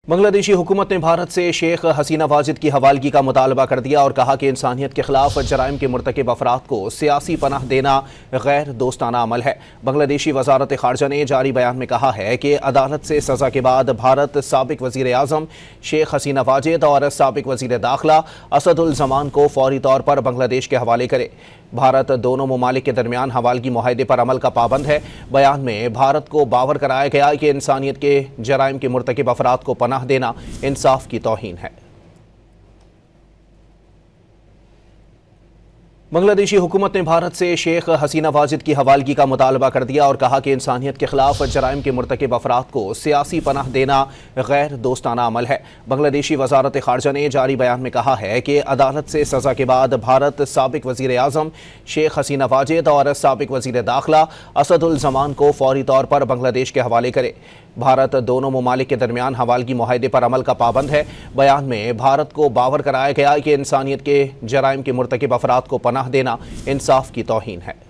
बांग्लादेशी हुकूमत ने भारत से शेख हसीना वाजिद की हवालगी का मुतालबा कर दिया और कहा कि इंसानियत के खिलाफ जराइम के मुर्तकिब अफराद को सियासी पनाह देना गैर दोस्ताना अमल है। बांग्लादेशी वजारत खारजा ने जारी बयान में कहा है कि अदालत से सजा के बाद भारत साबिक वजीर आजम शेख हसीना वाजिद और साबिक वजीर दाखिला असदुल जमान को फौरी तौर पर बांग्लादेश के हवाले करे। भारत दोनों ममालिक के दरमियान हवालगी मुआहदे पर अमल का पाबंद है। बयान में भारत को बावर कराया गया कि इंसानियत के जराइम के मुर्तकिब अफराद को पनाह देना इंसाफ की तौहीन है। बांग्लादेशी हुकूमत ने भारत से शेख हसीना वाजिद की हवालगी का मुतालबा कर दिया और कहा कि इंसानियत के खिलाफ जराइम के मुर्तकिब अफराद को सियासी पनाह देना गैर दोस्ताना अमल है। बांग्लादेशी वजारत खारजा ने जारी बयान में कहा है कि अदालत से सजा के बाद भारत साबिक वजीर आजम शेख हसीना वाजिद और साबिक वजीर दाखिला असदुल जमान को फौरी तौर पर बांग्लादेश के हवाले करे। भारत दोनों ममालिक के दरमियान हवालगी मुआहदे पर अमल का पाबंद है। बयान में भारत को बावर कराया गया कि इंसानियत के जराइम के मुर्तकिब अफराद को पनाह देना इंसाफ की तौहीन है।